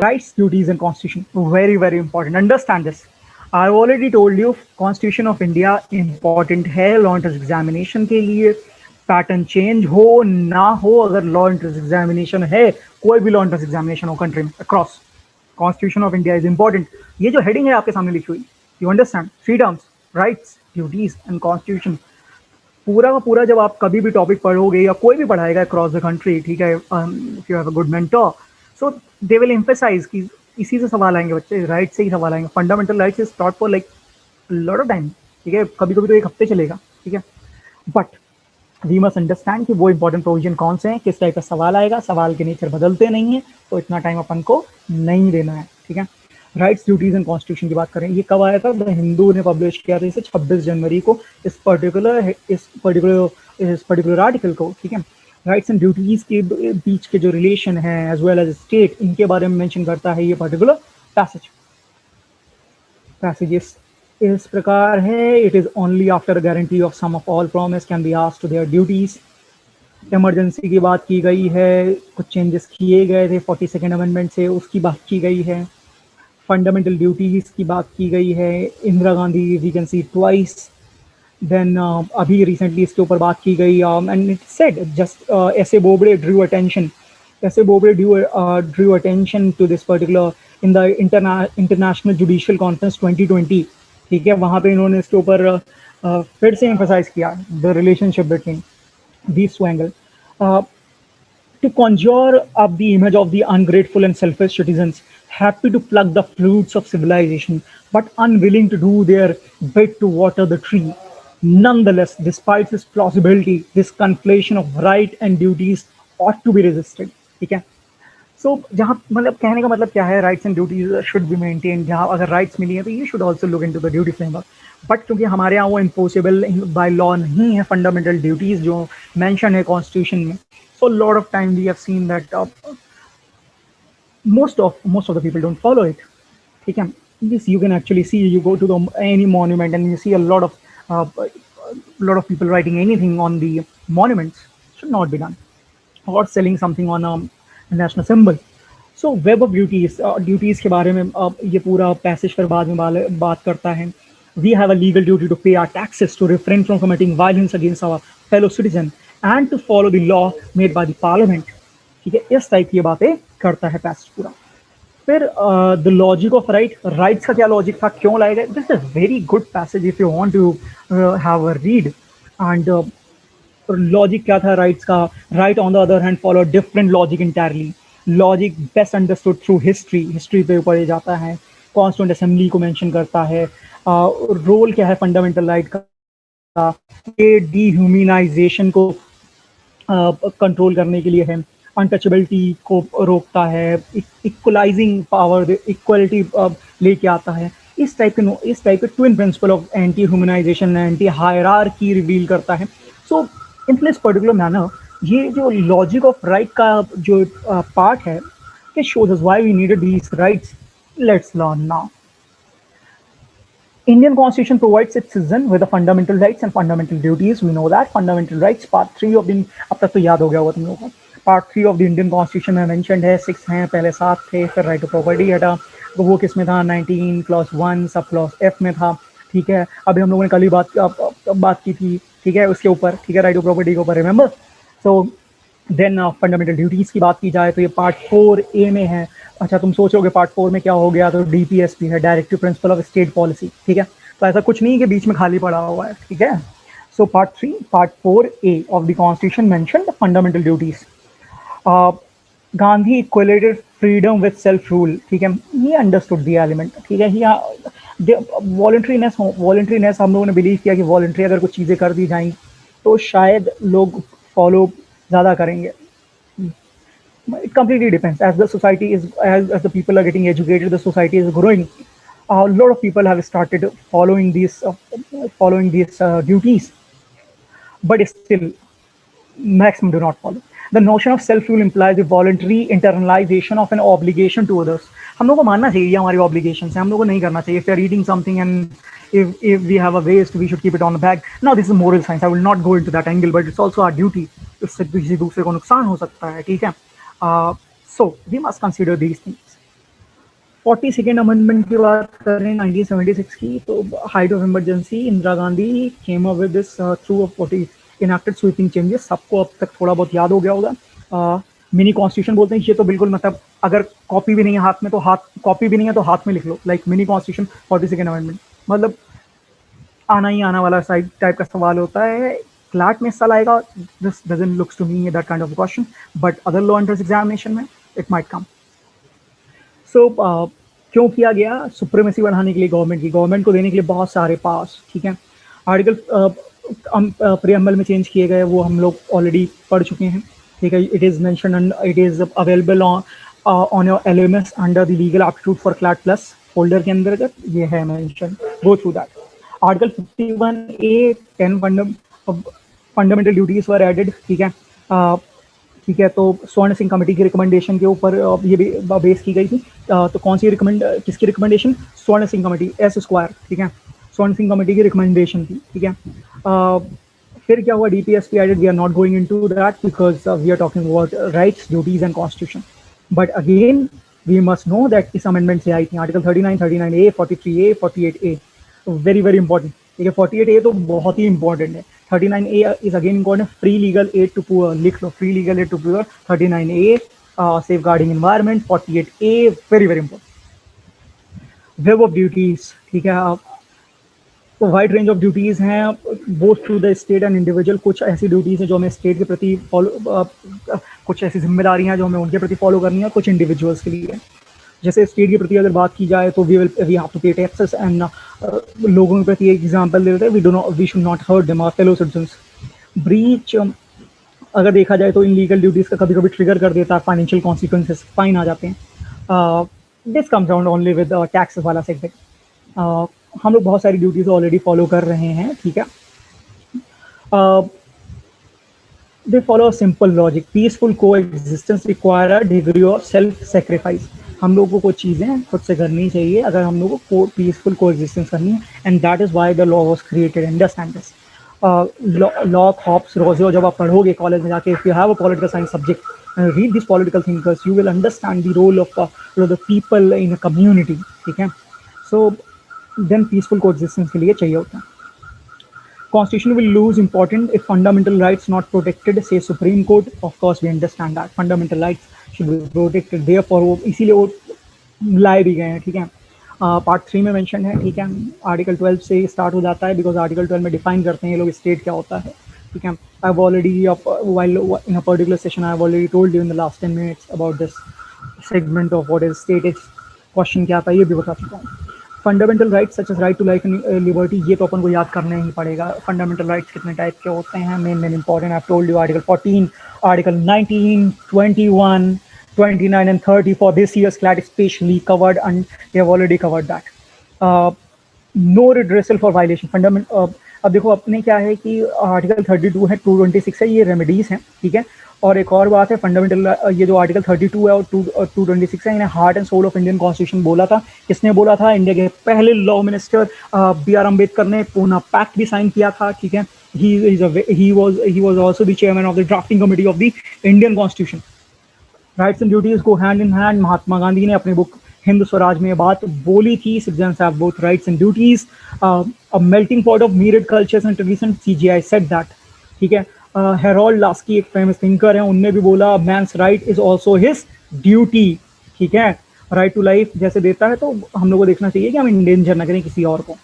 Rights, duties, and constitution. Very, very important. Understand this. I've already told you, Constitution of India important है law entrance examination के लिए. Pattern change हो ना हो, अगर law entrance examination है, कोई भी लॉ एंट्रेंस एग्जामिनेशन हो कंट्री में across, constitution of India is important. ये जो हेडिंग है आपके सामने लिखी हुई, you understand, freedoms, rights, duties and constitution. पूरा का पूरा जब आप कभी भी टॉपिक पढ़ोगे या कोई भी पढ़ाएगा अक्रॉस द कंट्री, ठीक है, if you have a good mentor, so they will emphasise कि इसी से सवाल आएंगे बच्चे, राइट से ही सवाल आएंगे. Fundamental rights is taught for like lot of time, ठीक है, कभी कभी तो एक हफ्ते चलेगा, ठीक है, बट वी मस्ट अंडरस्टैंड कि वो इंपॉर्टेंट प्रोविजन कौन से हैं, किस टाइप का सवाल आएगा, सवाल के नेचर बदलते नहीं है, तो इतना टाइम अपन को नहीं देना है, ठीक है. राइट्स, ड्यूटीज एंड कॉन्स्टिट्यूशन की बात करें, ये कब आया था? द हिंदू ने पब्लिश किया था इसे 26 जनवरी को, इस पर्टिकुलर आर्टिकल को, ठीक है. राइट्स एंड ड्यूटीज के बीच के जो रिलेशन है एज वेल एज स्टेट, इनके बारे में मेंशन करता है ये पर्टिकुलर पैसेज इस प्रकार है. It is only after guarantee of sum of all promise can be asked to their duties. Emergency की बात की गई है, कुछ चेंजेस किए गए थे 42nd अमेंडमेंट से, उसकी बात की गई है. फंडामेंटल ड्यूटीज की बात की गई है, Indira Gandhi we can see twice. Then अभी रिसेंटली इसके ऊपर बात की गई, एंड इट सेड जस्ट ऐसे Bobde drew attention to this particular in the international judicial conference 2020, ठीक है. वहाँ पे इन्होंने इसके ऊपर फिर से एम्फसाइज किया the relationship between these two angles, to conjure up the image of the ungrateful and selfish citizens, happy to pluck the fruits of civilization, but unwilling to do their bit to water the tree. Nonetheless, despite this plausibility, this conflation of right and duties ought to be resisted. ठीक है. सो जहाँ मतलब कहने का मतलब क्या है, rights and duties should be maintain. जहाँ अगर राइट्स मिली है तो ये should also look into the duty framework. But क्योंकि हमारे यहाँ वो इम्पोसिबल बाय लॉ नहीं है, फंडामेंटल ड्यूटीज जो मेंशन है कॉन्स्टिट्यूशन में, so lot of time we have seen that most of the people don't follow it. ठीक है. This you can actually see. You go to any monument and you see a lot of people writing anything on the monuments. Should not be done. Or selling something on a national symbol. So web of duties के बारे में ये पूरा passage फिर बाद में बात करता है. We have a legal duty to pay our taxes, to refrain from committing violence against our fellow citizen and to follow the law made by the parliament. ठीक है, इस टाइप की बातें करता है पैसेज पूरा. फिर द लॉजिक ऑफ राइट्स का क्या लॉजिक था, क्यों लाया गया? This is very good passage if you want to have a read. And logic क्या था राइट्स का? Right on the other hand follow different logic entirely. Logic best understood through history पे पढ़े जाता है. कॉन्स्टिट्यूएंट असेंबली को mention करता है. रोल क्या है फंडामेंटल राइट का? ये डिह्यूमनाइजेशन को कंट्रोल करने के लिए है. अनटचेबिलिटी को रोकता है. इक्वलाइजिंग पावर, इक्वलिटी लेके आता है. इस टाइप के twin principle of anti humanisation, anti hierarchy reveal करता है. सो इन दिस पर्टिकुलर मैनर ये जो लॉजिक ऑफ राइट का जो पार्ट है, it shows us why we needed these rights. Let's learn now. Indian Constitution provides its citizen with the fundamental rights and fundamental duties. We know that fundamental rights part 3 of the, अब तक तो याद हो गया होगा तुम लोगों को, part 3 of the Indian constitution में मेंशनड है. 6 हैं, पहले 7 थे, फिर राइट टू प्रॉपर्टी हटा, तो वो किस में था? 19 क्लॉज 1 सब क्लॉज एफ में था. ठीक है, अभी हम लोगों ने कल ही बात की थी, ठीक है, उसके ऊपर, ठीक है, राइट टू प्रॉपर्टी के ऊपर, remember. So then fundamental duties की बात की जाए तो ये पार्ट 4A में है. अच्छा, तुम सोचोगे पार्ट 4 में क्या हो गया, तो DPSP है, directive principle of state policy. ठीक है, तो ऐसा कुछ नहीं कि बीच में खाली पड़ा हुआ है. ठीक है, so part 4A of the constitution mention the fundamental duties. Gandhi equilateral freedom with self rule. ठीक है, ही अंडरस्टूड द एलिमेंट. ठीक है, वॉलंटरीनेस हम लोगों ने बिलीव किया कि वॉलंटरी अगर कुछ चीज़ें कर दी जाएं तो शायद लोग फॉलो ज़्यादा करेंगे. It completely depends. As the society is, as the people are getting educated, the society is growing. A lot of people have started following these duties, but still, maximum do not follow. The notion of self-rule implies the voluntary internalization of an obligation to others. हम लोग को मानना चाहिए ये हमारी obligations है, हम लोग को नहीं करना चाहिए. If we are eating something and if we have a waste, we should keep it on the bag. Now this is moral science. I will not go into that angle, but it's also our duty. इससे किसी दूसरे को नुकसान हो सकता है. ठीक है, so we must consider these things. 42nd amendment की बात करें 1976 की, तो height of emergency Indira Gandhi came up with this through 40 enacted sweeping changes. सबको अब तक थोड़ा बहुत याद हो गया होगा। मिनी कॉन्स्टिट्यूशन बोलते हैं, ये तो बिल्कुल मतलब अगर कॉपी भी नहीं है हाथ में तो कॉपी भी नहीं है तो हाथ में लिख लो, like mini constitution 42nd amendment. मतलब आना ही आना वाला साइड टाइप का सवाल होता है, क्लैट में साल आएगा, this doesn't looks to me that kind of question, but other law entrance examination में इट माइट कम। सो क्यों किया गया? सुप्रीमेसी बढ़ाने के लिए, गवर्नमेंट को देने के लिए बहुत सारे पास, ठीक है। आर्टिकल प्रीएम्बल में चेंज किए गए, वो हम लोग ऑलरेडी पढ़ चुके हैं, ठीक है। It is mention and it is available on your LMS under the legal aptitude for CLAT plus folder के अंतर्गत ये है mention, go through that. Article 51A 10 fundamental duties were added, ठीक है। ठीक है, तो स्वर्ण सिंह कमेटी की रिकमेंडेशन के ऊपर ये बेस की गई थी। तो कौन सी किसकी रिकमेंडेशन? स्वर्ण सिंह कमेटी, एस स्क्वायर, ठीक है, स्वर्ण सिंह कमेटी की रिकमेंडेशन थी, ठीक है। फिर क्या हुआ? DPSP added, we are not going into that because we are talking about rights, duties and constitution. But again we must know that इस अमेंडमेंट से आई थी article 39, 39A, 43A, 48A, very very important, ठीक है। 48A तो बहुत ही important है। 39A is again important, free legal aid to poor, लिख लो, free legal aid to poor, 39A, safeguarding environment, 48A, very very important. Web of duties, ठीक है, तो वाइड रेंज ऑफ ड्यूटीज हैं both to the state and individual. कुछ ऐसी duties हैं जो हमें स्टेट के प्रति फॉलो, कुछ ऐसी जिम्मेदारियां हैं जो हमें उनके प्रति फॉलो करनी है, कुछ इंडिविजुअल्स के लिए। जैसे स्टेट के प्रति अगर बात की जाए तो we have to pay taxes and लोगों के प्रति एक एग्जांपल दे देते हैं, we should not hurt them, our fellow citizens. Breach अगर देखा जाए तो इनलीगल ड्यूटीज का कभी कभी ट्रिगर कर देता है फाइनेंशियल कॉन्सिक्वेंसेस, फाइन आ जाते हैं। This comes down only with taxes वाला सेगमेंट। हम लोग बहुत सारी ड्यूटीज ऑलरेडी फॉलो कर रहे हैं, ठीक है। They follow simple logic, peaceful coexistence require a degree of self sacrifice. हम लोगों को चीज़ें खुद से करनी चाहिए अगर हम लोगों को पीसफुल को एग्जिस्टेंस करनी है, and that is why the law was created, understand this. Locke, Hobbes, Rousseau, जब आप पढ़ोगे कॉलेज में जाके, if you have a political science subject, read this political thinkers, you will understand the role of the people in a community, ठीक है। So then peaceful coexistence के लिए चाहिए होता है। Constitution will lose important if fundamental rights not protected, say Supreme Court. Of course, we understand that fundamental rights should be protected. Therefore, वो इसीलिए वो लाए भी गए हैं, ठीक है। पार्ट 3 में मेंशन है, ठीक है। आर्टिकल 12 से स्टार्ट हो जाता है बिकॉज आर्टिकल 12 में डिफाइन करते हैं ये लोग स्टेट क्या होता है, ठीक है। I have already while in a particular session I have already told you in the last 10 minutes about this segment of what is state is, question क्या था ये भी बता चुका हूँ। Fundamental rights such as right to life and liberty, ये तो अपन को याद करना ही पड़ेगा। फंडामेंटल राइट्स कितने टाइप के होते हैं, main important I told you, article 14, article 19, 21, 29 and 30 for this year's CLAT especially covered, and they have already covered that. No redressal for violation fundament। अब देखो अपने क्या है कि आर्टिकल 32 है, 226 है, ये रेमेडीज हैं, ठीक है। और एक और बात है फंडामेंटल, ये जो आर्टिकल 32 है और 226 है, इन्हें heart and soul of Indian constitution बोला था। किसने बोला था? इंडिया के पहले लॉ मिनिस्टर बी.आर. अम्बेडकर ने पूना पैक्ट भी साइन किया था, ठीक है। he was also the chairman of the drafting committee of the Indian Constitution. Rights and duties को hand in hand, Mahatma Gandhi ने अपने बुक हिंद स्वराज में बात बोली थी। Citizens have both rights and duties, a melting pot of myriad cultures and tradition, CGI said that, ठीक है। Harold Laski एक फेमस थिंकर है, उनने भी बोला man's right is also his duty, ठीक है। राइट टू लाइफ जैसे देता है तो हम लोग को देखना चाहिए कि हम इंडेंजर ना करें किसी और को।